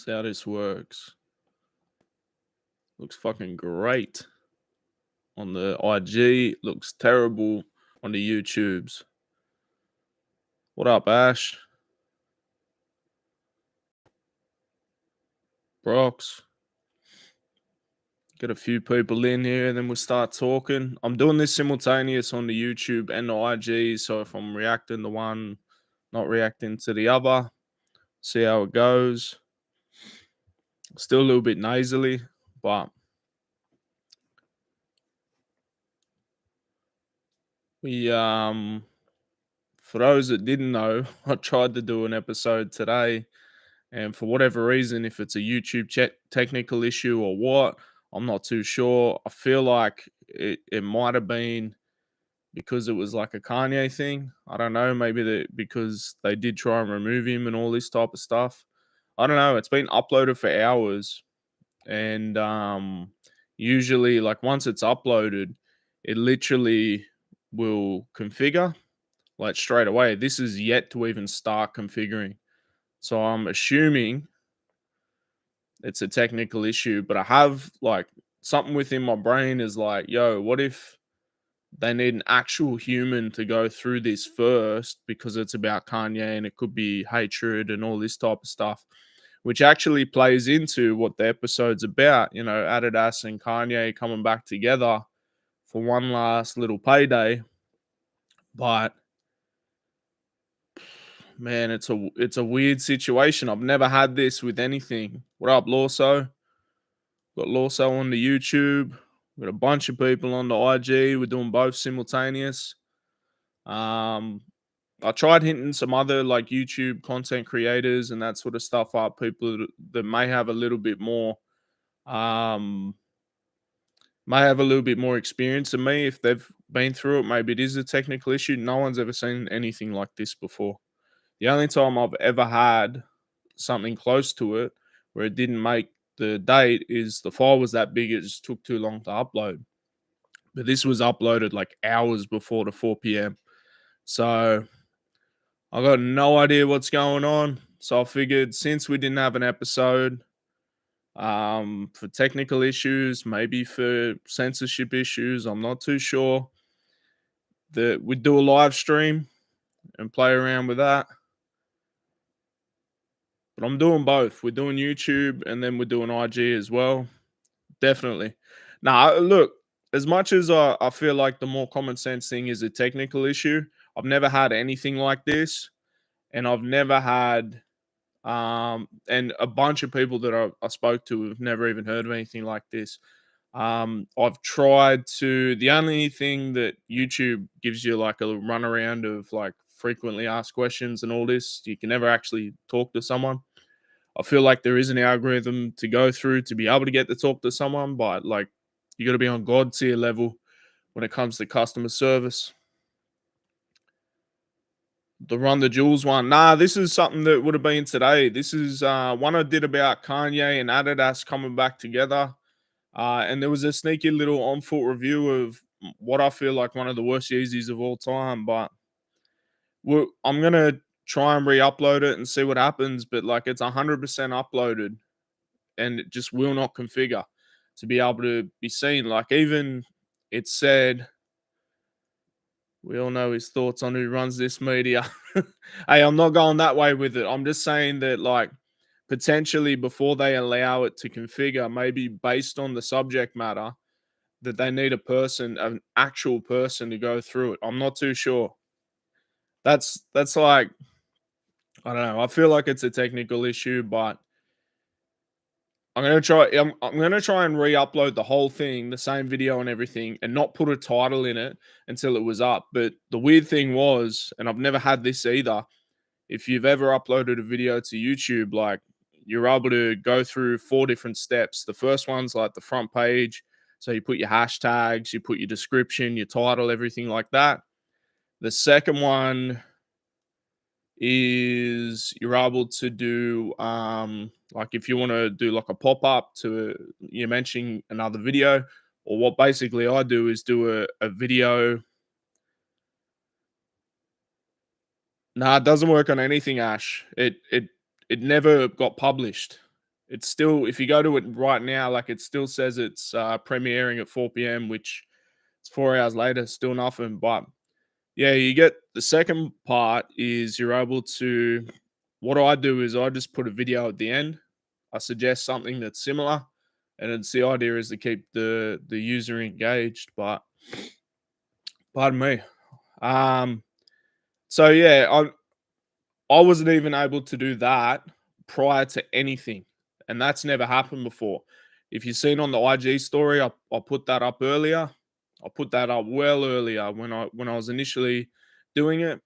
See how this works. Looks fucking great on the IG. Looks terrible on the YouTubes. What up, Ash? Brox. Get a few people in here, and then we'll start talking. I'm doing this simultaneous on the YouTube and the IG, so if I'm reacting to one, not reacting to the other, see how it goes. Still a little bit nasally, but we for those that didn't know, I tried to do an episode today, and for whatever reason, if it's a YouTube technical issue or what, I'm not too sure. I feel like it might have been because it was like a Kanye thing. I don't know. Maybe because they did try and remove him and all this type of stuff. I don't know. It's been uploaded for hours, and usually, like once it's uploaded, it literally will configure like straight away. This is yet to even start configuring, so I'm assuming it's a technical issue. But I have like something within my brain is like, yo, what if they need an actual human to go through this first because it's about Kanye and it could be hatred and all this type of stuff, which actually plays into what the episode's about. You know, Adidas and Kanye coming back together for one last little payday. But man, it's a weird situation. I've never had this with anything. What up, Lawso? Got Lawso on the YouTube. Got a bunch of people on the IG. We're doing both simultaneous. I tried hinting some other like YouTube content creators and that sort of stuff up, people that may have a little bit more um experience than me. If they've been through it, maybe it is a technical issue. No one's ever seen anything like this before. The only time I've ever had something close to it where it didn't make the date is the file was that big, it just took too long to upload. But this was uploaded like hours before the 4 p.m. So I got no idea what's going on. So I figured since we didn't have an episode, for technical issues, maybe for censorship issues, I'm not too sure, that we'd do a live stream and play around with that. But I'm doing both. We're doing YouTube and then we're doing IG as well. Definitely. Now, look, as much as I feel like the more common sense thing is a technical issue, I've never had anything like this. And I've never had and a bunch of people that I spoke to have never even heard of anything like this. I've tried to. The only thing that YouTube gives you like a runaround of like frequently asked questions and all this, you can never actually talk to someone. I feel like there is an algorithm to go through to be able to get to talk to someone, but like you got to be on God tier level when it comes to customer service. The Run the Jewels one. Nah, this is something that would have been today. This is one I did about Kanye and Adidas coming back together. And there was a sneaky little on foot review of what I feel like one of the worst Yeezys of all time. But I'm going to try and re upload it and see what happens. But like it's 100% uploaded and it just will not configure to be able to be seen. Like even it said, we all know his thoughts on who runs this media. Hey, I'm not going that way with it. I'm just saying that, like, potentially before they allow it to configure, maybe based on the subject matter, that they need a person, an actual person to go through it. I'm not too sure. That's like, I don't know. I feel like it's a technical issue, but I'm gonna try and re-upload the whole thing, the same video and everything, and not put a title in it until it was up. But the weird thing was, and I've never had this either, if you've ever uploaded a video to YouTube, like you're able to go through 4 different steps. The first one's like the front page. So you put your hashtags, you put your description, your title, everything like that. The second one is you're able to do like if you want to do like a pop-up to you mentioning another video, or what basically I do is do a video. Nah, it doesn't work on anything, Ash. It never got published. It's still, if you go to it right now, like it still says it's premiering at 4 p.m., which it's 4 hours later, still nothing. But yeah, you get the second part is you're able to. What I do is I just put a video at the end. I suggest something that's similar, and it's the idea is to keep the user engaged. But pardon me. Um, so yeah, I wasn't even able to do that prior to anything, and that's never happened before. If you've seen on the IG story, I put that up earlier. I put that up well earlier when I was initially doing it,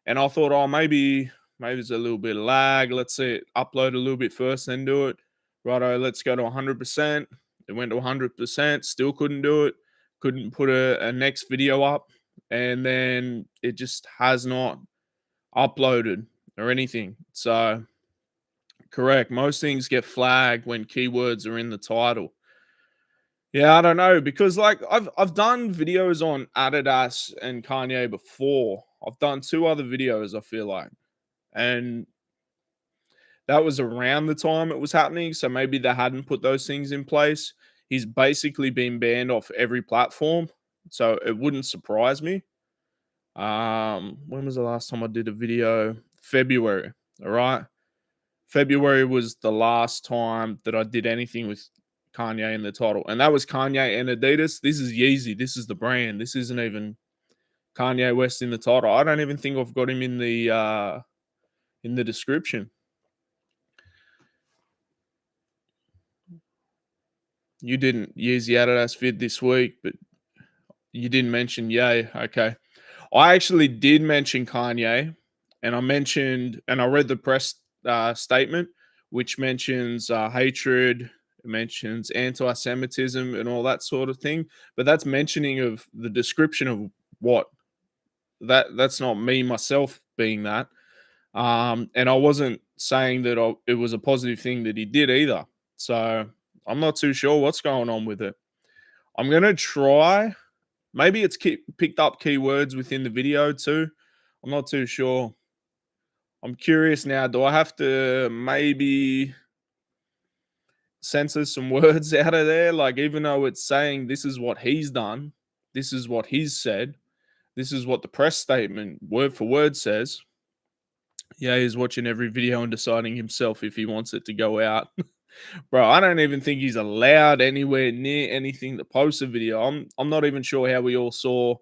and I thought, oh, maybe it's a little bit of lag. Let's see it upload a little bit first, then do it. Righto, let's go to 100%. It went to 100%, still couldn't do it. Couldn't put a next video up, and then it just has not uploaded or anything. So correct. Most things get flagged when keywords are in the title. Yeah, I don't know because like I've done videos on Adidas and Kanye before. I've done two other videos, I feel like. And that was around the time it was happening. So maybe they hadn't put those things in place. He's basically been banned off every platform. So it wouldn't surprise me. When was the last time I did a video? February. All right. February was the last time that I did anything with Kanye in the title. And that was Kanye and Adidas. This is Yeezy. This is the brand. This isn't even Kanye West in the title. I don't even think I've got him in the description. You didn't Yeezy Adidas vid this week, but you didn't mention Ye. Okay. I actually did mention Kanye, and I read the press statement, which mentions hatred, it mentions anti-Semitism, and all that sort of thing. But that's mentioning of the description of what that's not me myself being that. And I wasn't saying that it was a positive thing that he did either. So I'm not too sure what's going on with it. I'm gonna try. Maybe it's picked up keywords within the video too. I'm not too sure. I'm curious now. Do I have to maybe censor some words out of there? Like, even though it's saying this is what he's done, this is what he's said, this is what the press statement word for word says. Yeah, he's watching every video and deciding himself if he wants it to go out. Bro, I don't even think he's allowed anywhere near anything to post a video. I'm not even sure how we all saw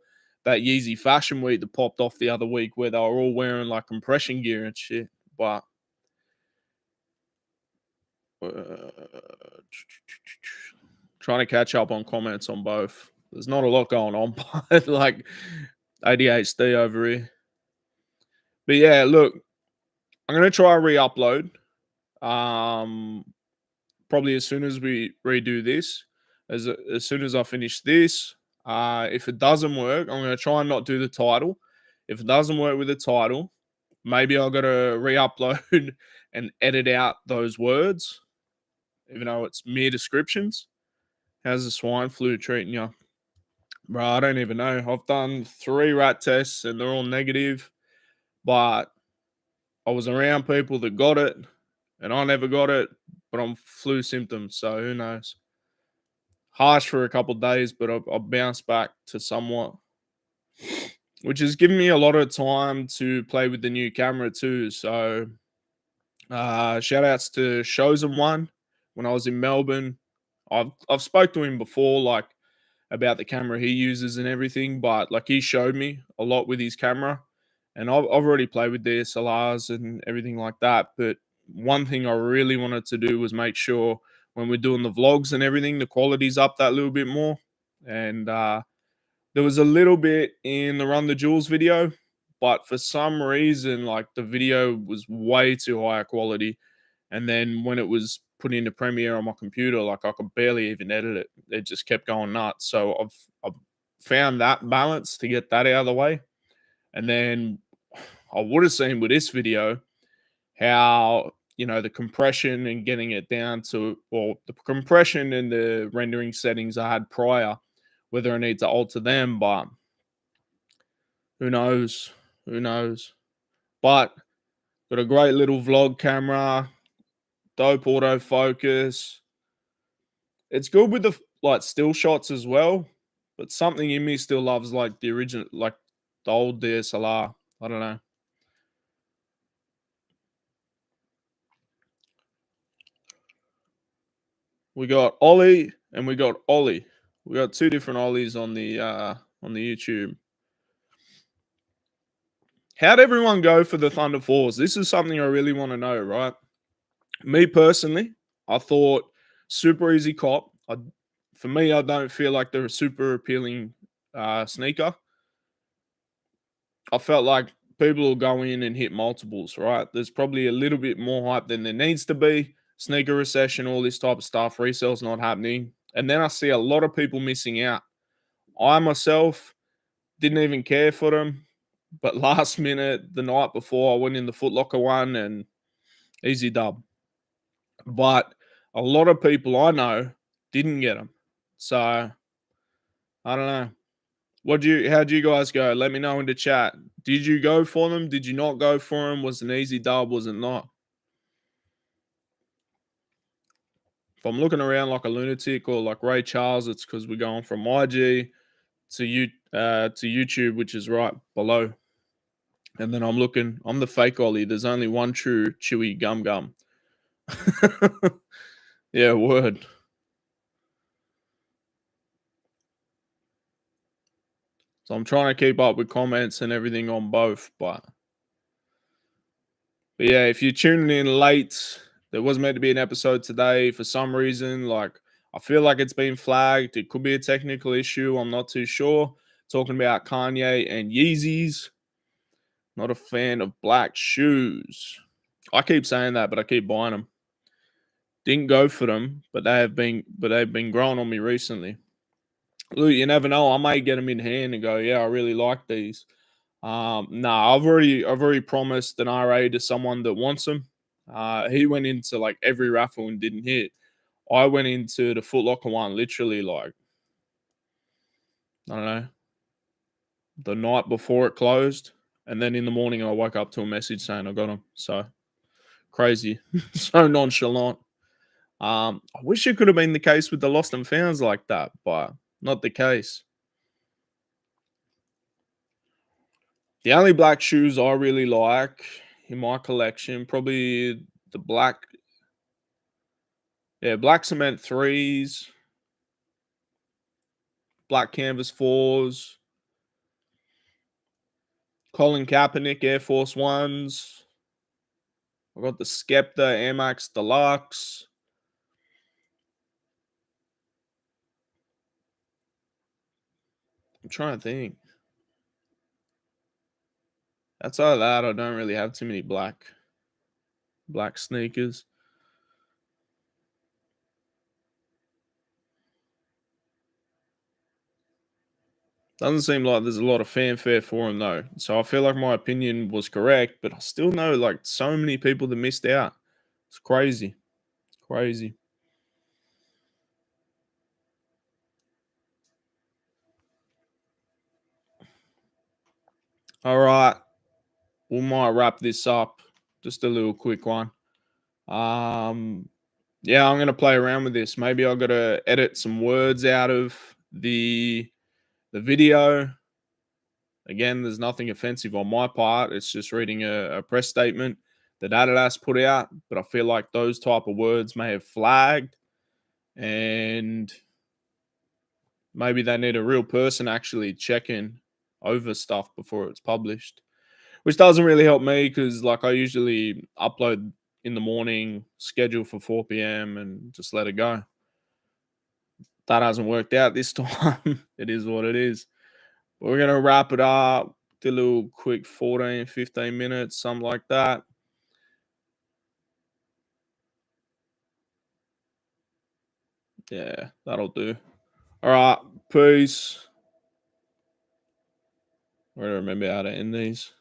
that Yeezy Fashion Week that popped off the other week where they were all wearing like compression gear and shit. But trying to catch up on comments on both. There's not a lot going on, but like ADHD over here. But yeah, look, I'm gonna try re-upload. Probably as soon as we redo this, as soon as I finish this. If it doesn't work, I'm gonna try and not do the title. If it doesn't work with the title, maybe I'll gotta re-upload and edit out those words, even though it's mere descriptions. How's the swine flu treating you? Bro, I don't even know. I've done 3 rat tests and they're all negative, but I was around people that got it and I never got it, but I'm flu symptoms, so who knows? Harsh for a couple of days, but I'll bounce back to somewhat, which has given me a lot of time to play with the new camera too. So, shout outs to Shows One when I was in Melbourne. I've spoke to him before, like about the camera he uses and everything, but like he showed me a lot with his camera, and I've already played with DSLRs and everything like that. But one thing I really wanted to do was make sure when we're doing the vlogs and everything, the quality's up that little bit more. And there was a little bit in the Run the Jewels video, but for some reason, like the video was way too high quality. And then when it was put into Premiere on my computer, like I could barely even edit it. It just kept going nuts. So I've found that balance to get that out of the way. And then I would have seen with this video how, the compression and getting it down to, or the compression and the rendering settings I had prior, whether I need to alter them, but who knows? Who knows? But got a great little vlog camera, dope autofocus. It's good with the like still shots as well, but something in me still loves like the original, like the old DSLR. I don't know. We got Ollie and we got Ollie. We got two different Ollies on the YouTube. How'd everyone go for the Thunder Fours? This is something I really want to know, right? Me personally, I thought super easy cop. For me, I don't feel like they're a super appealing sneaker. I felt like people will go in and hit multiples, right? There's probably a little bit more hype than there needs to be. Sneaker recession, all this type of stuff. Resale's not happening. And then I see a lot of people missing out. I myself didn't even care for them. But last minute, the night before, I went in the Foot Locker one and easy dub. But a lot of people I know didn't get them. So I don't know. How'd you guys go? Let me know in the chat. Did you go for them? Did you not go for them? Was it an easy dub? Was it not? If I'm looking around like a lunatic or like Ray Charles, it's because we're going from IG to YouTube, which is right below. And then I'm the fake Ollie. There's only one true chewy gum gum. Yeah, word. So I'm trying to keep up with comments and everything on both, but yeah, if you're tuning in late, there was meant to be an episode today for some reason. Like, I feel like it's been flagged. It could be a technical issue. I'm not too sure. Talking about Kanye and Yeezys. Not a fan of black shoes. I keep saying that, but I keep buying them. Didn't go for them, but they've been growing on me recently. Look, you never know. I may get them in hand and go, yeah, I really like these. No, I've already promised an RA to someone that wants them. He went into like every raffle and didn't hit. I went into the Foot Locker one literally like I don't know, the night before it closed, and then in the morning I woke up to a message saying I got them. So crazy, so nonchalant. I wish it could have been the case with the lost and founds like that, but not the case. The only black shoes I really like in my collection, probably the black cement threes, black canvas fours, Colin Kaepernick Air Force Ones. I got the Skepta Air Max Deluxe. I'm trying to think. Outside of that, I don't really have too many black sneakers. Doesn't seem like there's a lot of fanfare for him though. So I feel like my opinion was correct, but I still know like so many people that missed out. It's crazy. Crazy. All right. We might wrap this up. Just a little quick one. Yeah, I'm gonna play around with this. Maybe I gotta edit some words out of the video. Again, there's nothing offensive on my part. It's just reading a press statement that Adidas put out. But I feel like those type of words may have flagged, and maybe they need a real person actually checking over stuff before it's published, which doesn't really help me because like I usually upload in the morning, schedule for 4 p.m. and just let it go. That hasn't worked out this time. It is what it is. We're going to wrap it up. Do a little quick 14, 15 minutes, something like that. Yeah, that'll do. All right. Peace. I don't remember how to end these.